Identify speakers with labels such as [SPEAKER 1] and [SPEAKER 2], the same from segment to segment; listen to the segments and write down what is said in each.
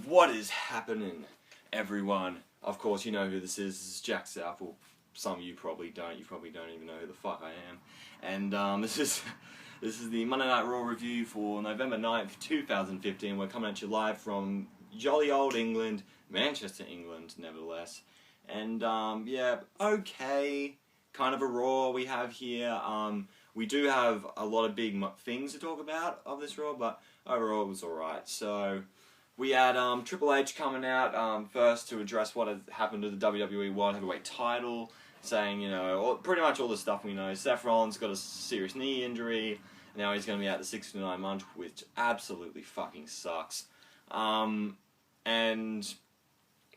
[SPEAKER 1] What is happening, everyone? Of course, you know who this is. This is Jack Southall. Some of you probably don't. You probably don't even know who the fuck I am. And this is the Monday Night Raw review for November 9th, 2015. We're coming at you live from jolly old England, Manchester, England, nevertheless. And yeah, okay, kind of a Raw we have here. We do have a lot of big things to talk about of this Raw, but overall it was alright. So we had Triple H coming out first to address what had happened to the WWE World Heavyweight title, saying, you know, pretty much all the stuff we know. Seth Rollins got a serious knee injury, and now he's going to be out the 6 to 9 months, which absolutely fucking sucks. And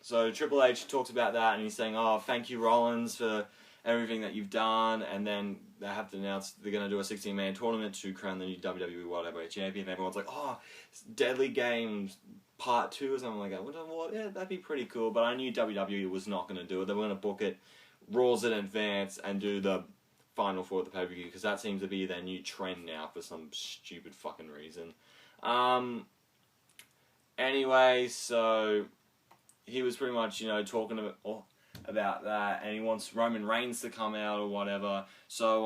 [SPEAKER 1] so Triple H talks about that, and he's saying, oh, thank you, Rollins, for everything that you've done, and then they have to announce they're going to do a 16-man tournament to crown the new WWE World Heavyweight Champion, and everyone's like, oh, Deadly Games Part 2 or something like that. Well, yeah, that'd be pretty cool, but I knew WWE was not going to do it. They were going to book it Raws in advance and do the Final Four at the pay-per-view, because that seems to be their new trend now for some stupid fucking reason. Anyway, so he was pretty much, you know, talking about that, and he wants Roman Reigns to come out or whatever. So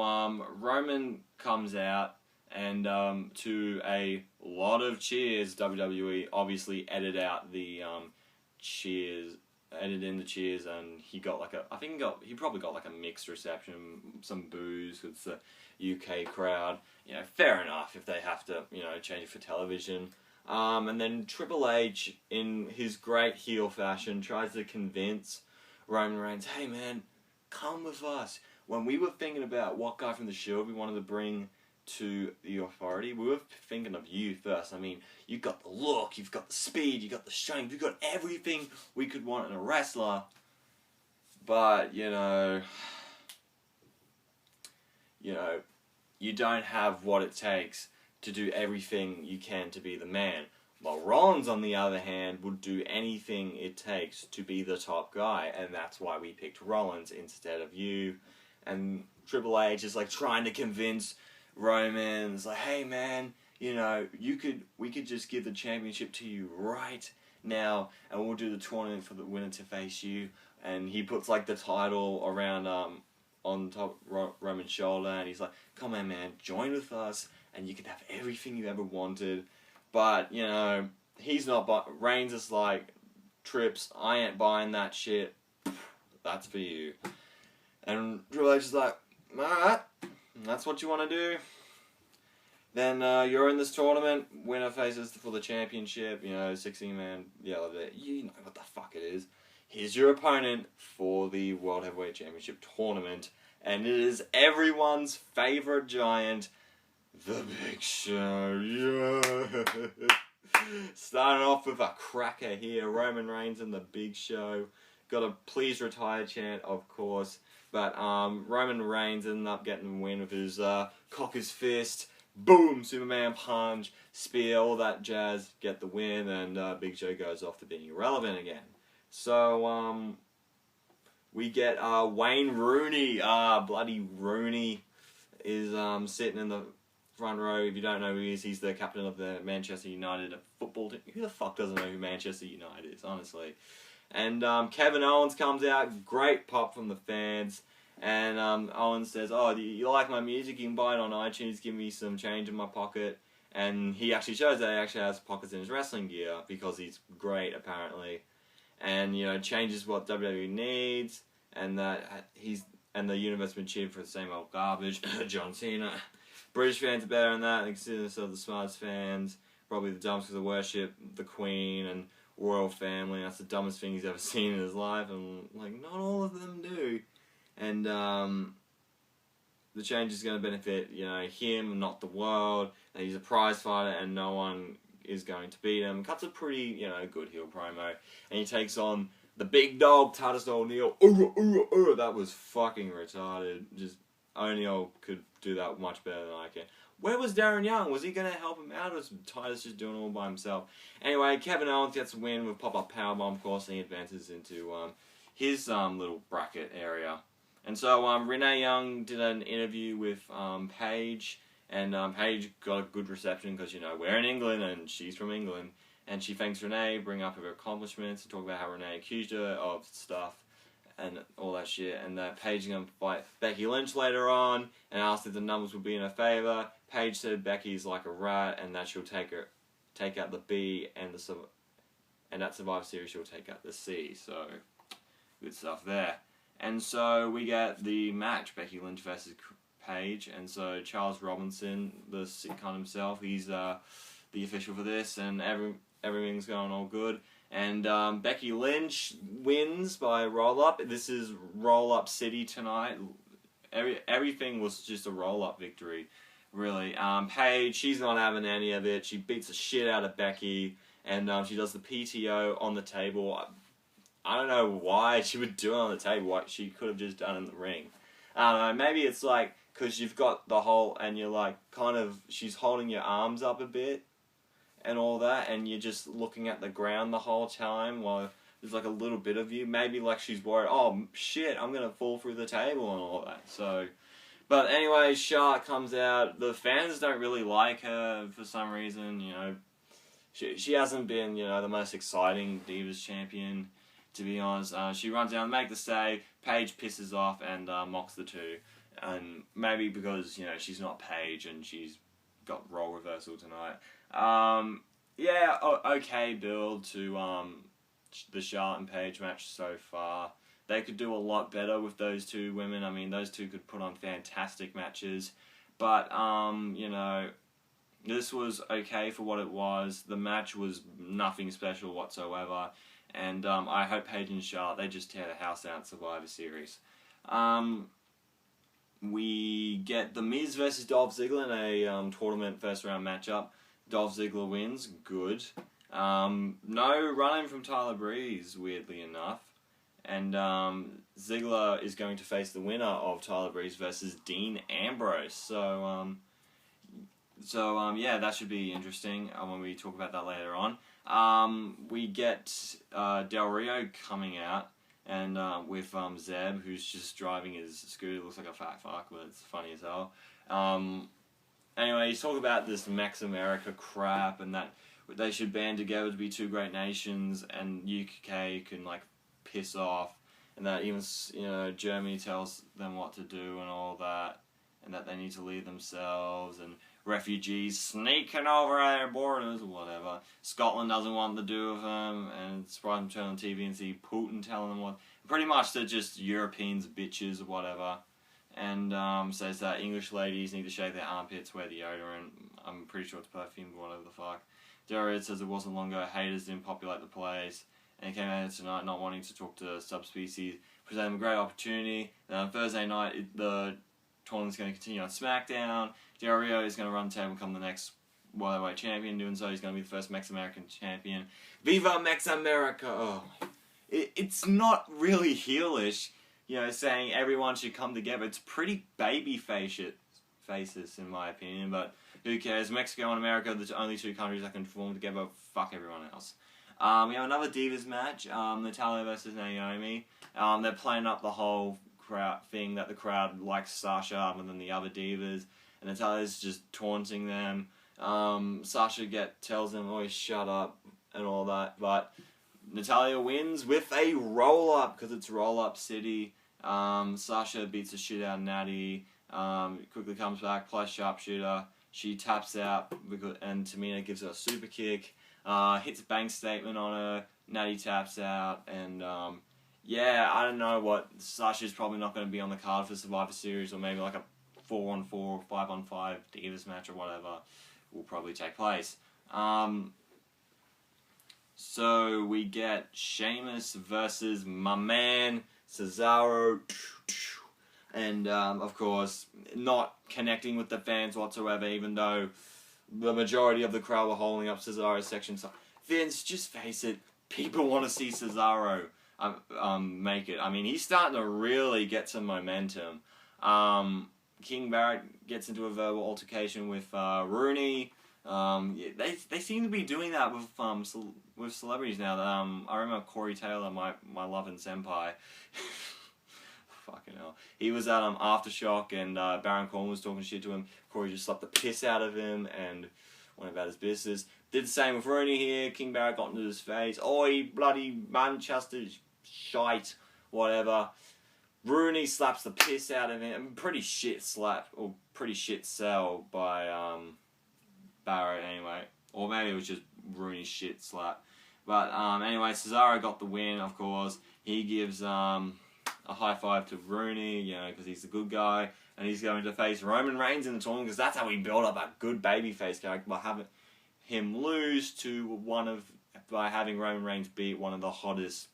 [SPEAKER 1] Roman comes out, and to a lot of cheers, WWE obviously edited out the cheers, edited in the cheers, and he got like he probably got like a mixed reception, some boos with the UK crowd. You know, fair enough if they have to, you know, change it for television. And then Triple H, in his great heel fashion, tries to convince Roman Reigns, hey man, come with us. When we were thinking about what guy from the Shield we wanted to bring to the Authority, we were thinking of you first. I mean, you've got the look, you've got the speed, you've got the strength, you've got everything we could want in a wrestler. But, you know, you don't have what it takes to do everything you can to be the man. While Rollins, on the other hand, would do anything it takes to be the top guy, and that's why we picked Rollins instead of you. And Triple H is like trying to convince Roman, like, hey man, you know, we could just give the championship to you right now, and we'll do the tournament for the winner to face you. And he puts like the title around on top Roman's shoulder, and he's like, come on man, join with us, and you can have everything you ever wanted. But, you know, he's not Reigns is like, Trips, I ain't buying that shit. That's for you. And Triple H is like, alright, that's what you want to do. Then you're in this tournament, winner faces for the championship, you know, 16-man, yeah, you know what the fuck it is. Here's your opponent for the World Heavyweight Championship tournament, and it is everyone's favourite giant, The Big Show. Yeah. Starting off with a cracker here, Roman Reigns and The Big Show. Got a please retire chant, of course. But Roman Reigns ended up getting the win with his cock his fist, boom, Superman punch, spear, all that jazz, get the win, and Big Show goes off to being irrelevant again. So we get Wayne Rooney, bloody Rooney, is sitting in the front row. If you don't know who he is, he's the captain of the Manchester United football team. Who the fuck doesn't know who Manchester United is, honestly? And Kevin Owens comes out, great pop from the fans, and Owens says, oh, do you like my music? You can buy it on iTunes, give me some change in my pocket. And he actually shows that he actually has pockets in his wrestling gear, because he's great, apparently. And, you know, changes what WWE needs, and that the universe been cheering for the same old garbage. John Cena. British fans are better than that. They consider themselves the smartest fans. Probably the dumbest because they worship the Queen and royal family. That's the dumbest thing he's ever seen in his life, and like not all of them do. And the change is going to benefit, you know, him, not the world. And he's a prize fighter, and no one is going to beat him. Cuts a pretty, you know, good heel promo, and he takes on the big dog, Titus O'Neil. That was fucking retarded. Just O'Neil could do that much better than I can. Where was Darren Young? Was he going to help him out, or was Titus just doing it all by himself? Anyway, Kevin Owens gets a win with pop-up powerbomb, of course, and he advances into his little bracket area. And so Renee Young did an interview with Paige, and Paige got a good reception because, you know, we're in England and she's from England. and she thanks Renee, bring up her accomplishments, and talk about how Renee accused her of stuff, and all that shit, and that Paige is going to fight Becky Lynch later on, and asked if the numbers would be in her favour. Paige said Becky's like a rat, and that she'll take out the B, and that Survivor Series she'll take out the C, so good stuff there. And so we get the match, Becky Lynch versus Paige, and so Charles Robinson, the sitcom himself, he's the official for this, and everything's going all good. And Becky Lynch wins by roll-up. This is roll-up city tonight. Everything was just a roll-up victory, really. Paige, she's not having any of it. She beats the shit out of Becky, and she does the PTO on the table. I don't know why she would do it on the table. What she could have just done in the ring. I don't know. Maybe it's like because you've got the whole, and you're like kind of, she's holding your arms up a bit and all that, and you're just looking at the ground the whole time while there's like a little bit of you. Maybe like she's worried, oh shit, I'm going to fall through the table and all that. So, but anyway, Charlotte comes out. The fans don't really like her for some reason, you know. She hasn't been, you know, the most exciting Divas champion, to be honest. She runs down, make the save. Paige pisses off and mocks the two. And maybe because, you know, she's not Paige and she's got role reversal tonight. Yeah, okay build to the Charlotte and Paige match so far. They could do a lot better with those two women. I mean, those two could put on fantastic matches. But, you know, this was okay for what it was. The match was nothing special whatsoever. And I hope Paige and Charlotte, they just tear the house out Survivor Series. We get The Miz versus Dolph Ziggler in a tournament first round matchup. Dolph Ziggler wins. Good. No run-in from Tyler Breeze, weirdly enough. And Ziggler is going to face the winner of Tyler Breeze versus Dean Ambrose. So yeah, that should be interesting when we talk about that later on. We get Del Rio coming out, and with Zeb, who's just driving his scooter. Looks like a fat fuck, but it's funny as hell. Anyway, he's talking about this Max America crap, and that they should band together to be two great nations, and UK can like piss off, and that even, you know, Germany tells them what to do and all that, and that they need to lead themselves, and refugees sneaking over our borders or whatever. Scotland doesn't want to do with them, and it's surprised them turn on TV and see Putin telling them what. Pretty much they're just Europeans, bitches or whatever. And says that English ladies need to shave their armpits, wear deodorant. I'm pretty sure it's perfume, but whatever the fuck. Jared says it wasn't long ago haters didn't populate the place, and he came out tonight not wanting to talk to subspecies, present them a great opportunity. And on Thursday night, the tournament's going to continue on SmackDown. Del Rio is going to run the table and become the next Worldwide Champion. Doing so, he's going to be the first Mex American champion. Viva Mex America! Oh, it's not really heelish, you know, saying everyone should come together. It's pretty baby faces, in my opinion, but who cares? Mexico and America are the only two countries that can form together. Fuck everyone else. We have another Divas match, Natalya versus Naomi. They're playing up the whole crowd thing that the crowd likes Sasha other than the other Divas, and Natalya's just taunting them. Sasha tells them, oh, shut up, and all that, but Natalya wins with a roll-up, because it's roll-up city. Sasha beats the shit out of Natty, quickly comes back, plays sharpshooter. She taps out, and Tamina gives her a super kick, hits a bank statement on her, Natty taps out, and yeah, I don't know what, Sasha's probably not going to be on the card for Survivor Series, or maybe like a 4-on-4 or 5-on-5 Divas match or whatever will probably take place. So we get Sheamus versus my man Cesaro, and of course not connecting with the fans whatsoever, even though the majority of the crowd were holding up Cesaro's section. So Vince, just face it, people want to see Cesaro make it. I mean, he's starting to really get some momentum. King Barrett gets into a verbal altercation with Rooney. They seem to be doing that with celebrities now. I remember Corey Taylor, my love and senpai. Fucking hell. He was at Aftershock, and Baron Corbin was talking shit to him. Corey just slapped the piss out of him and went about his business. Did the same with Rooney here. King Barrett got into his face. Oi, bloody Manchester shite, whatever. Rooney slaps the piss out of him. Pretty shit slap, or pretty shit sell by Barrett anyway. Or maybe it was just Rooney's shit slap. But anyway, Cesaro got the win, of course. He gives a high five to Rooney, you know, because he's the good guy. And he's going to face Roman Reigns in the tournament, because that's how we build up a good babyface character, by having him lose to by having Roman Reigns beat one of the hottest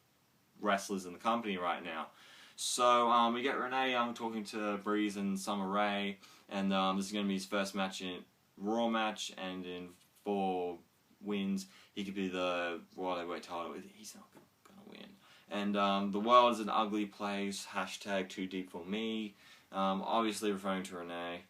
[SPEAKER 1] wrestlers in the company right now. So we get Renee Young talking to Breeze and Summer Rae, and this is going to be his first match in Raw match, and in 4 wins, he could be the Raw Heavyweight title. He's not going to win. And the world is an ugly place. # too deep for me. Obviously referring to Renee.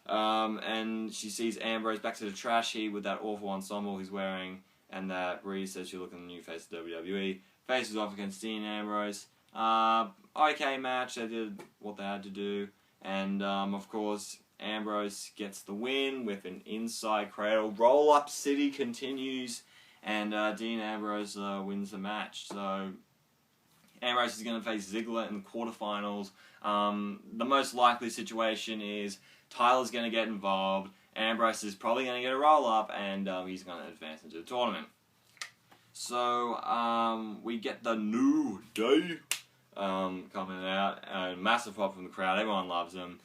[SPEAKER 1] And she sees Ambrose back to the trash heap with that awful ensemble he's wearing, and that Breeze says she'll look in the new face of WWE. Faces off against Dean Ambrose. Okay match, they did what they had to do, and of course Ambrose gets the win with an inside cradle. Roll Up City continues, and Dean Ambrose wins the match. So Ambrose is going to face Ziggler in the quarterfinals. The most likely situation is Tyler's going to get involved, Ambrose is probably going to get a roll up, and he's going to advance into the tournament. So we get the New Day coming out. Massive pop from the crowd. Everyone loves him.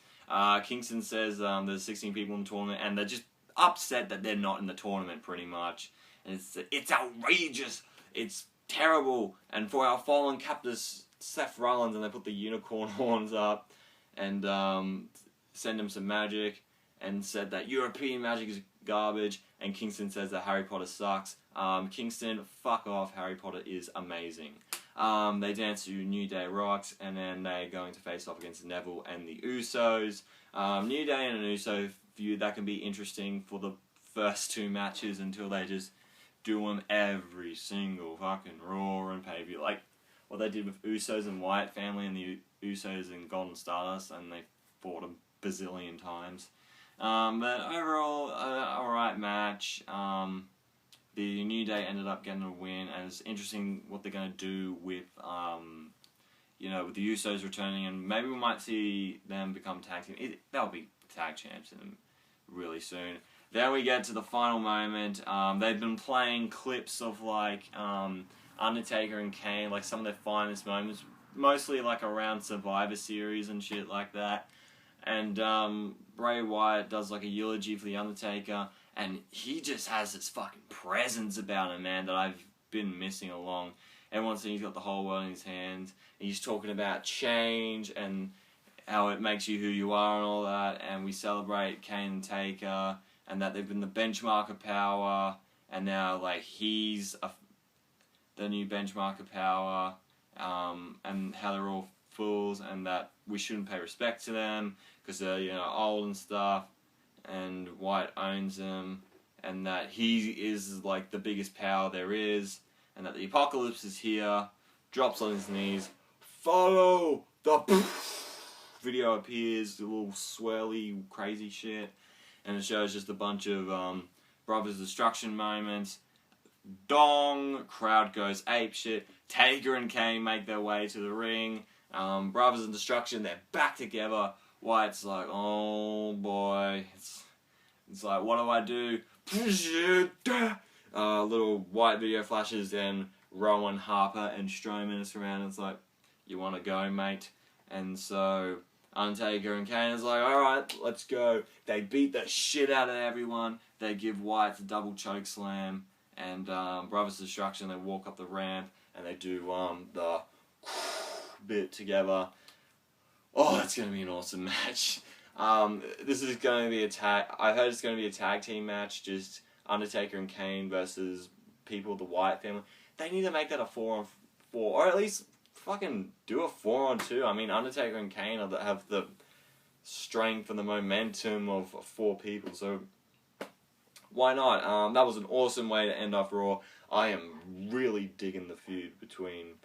[SPEAKER 1] Kingston says there's 16 people in the tournament, and they're just upset that they're not in the tournament, pretty much. And it's outrageous. It's terrible. And for our fallen captor Seth Rollins, and they put the unicorn horns up and send him some magic, and said that European magic is garbage. And Kingston says that Harry Potter sucks. Kingston, fuck off. Harry Potter is amazing. They dance to New Day Rocks, and then they're going to face off against Neville and the Usos. New Day and an Uso feud, that can be interesting for the first 2 matches until they just do them every single fucking Raw and pay-per-view. Like what they did with Usos and Wyatt family, and the Usos and Golden Stardust, and they fought a bazillion times. But overall, alright match. The New Day ended up getting a win, and it's interesting what they're going to do with, with the Usos returning, and maybe we might see them become tag team. They'll be tag champs really soon. Then we get to the final moment. They've been playing clips of Undertaker and Kane, like some of their finest moments, mostly like around Survivor Series and shit like that. And Bray Wyatt does like a eulogy for the Undertaker. And he just has this fucking presence about him, man, that I've been missing along. Everyone's saying he's got the whole world in his hands. And he's talking about change and how it makes you who you are and all that. And we celebrate Kane and Taker, and that they've been the benchmark of power. And now, he's the new benchmark of power. And how they're all fools, and that we shouldn't pay respect to them because they're, old and stuff. And Wyatt owns him, and that he is the biggest power there is, and that the apocalypse is here. Drops on his knees. Follow the video appears, a little swirly, crazy shit, and it shows just a bunch of Brothers Destruction moments. Dong, crowd goes apeshit. Taker and Kane make their way to the ring. Brothers in Destruction, they're back together. Wyatt's like, oh boy, it's like, what do I do? Little white video flashes, and Rowan, Harper, and Strowman is around. It's like, you want to go, mate? And so Undertaker and Kane is like, alright, let's go. They beat the shit out of everyone. They give Wyatt the double choke slam, and Brothers Destruction, they walk up the ramp, and they do the bit together. Oh, it's going to be an awesome match. This is going to be a tag... I heard it's going to be a tag team match, just Undertaker and Kane versus people of the Wyatt family. They need to make that a 4-on-4, or at least fucking do a 4-on-2. I mean, Undertaker and Kane have the strength and the momentum of 4 people, so why not? That was an awesome way to end off Raw. I am really digging the feud between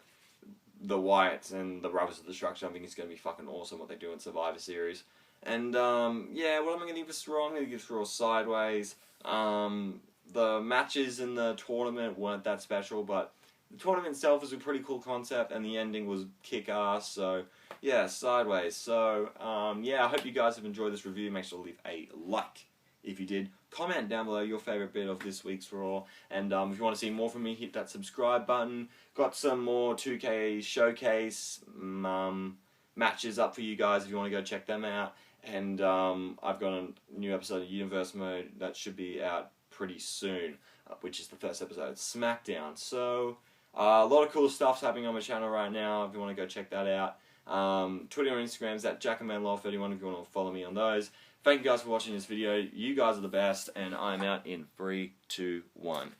[SPEAKER 1] the Wyatts and the Brothers of Destruction. I think it's going to be fucking awesome what they do in Survivor Series. And, what am I going to give this Raw? I'm going to give this Raw sideways. the matches in the tournament weren't that special, but the tournament itself was a pretty cool concept, and the ending was kick-ass, so yeah, sideways. So, yeah, I hope you guys have enjoyed this review. Make sure to leave a like if you did. Comment down below your favourite bit of this week's Raw, and if you want to see more from me, hit that subscribe button. Got some more 2K showcase matches up for you guys if you want to go check them out, and I've got a new episode of Universe Mode that should be out pretty soon, which is the first episode of SmackDown. So, a lot of cool stuff's happening on my channel right now if you want to go check that out. Twitter and Instagram is at JackandManLaw31 if you want to follow me on those. Thank you guys for watching this video. You guys are the best, and I'm out in 3, 2, 1.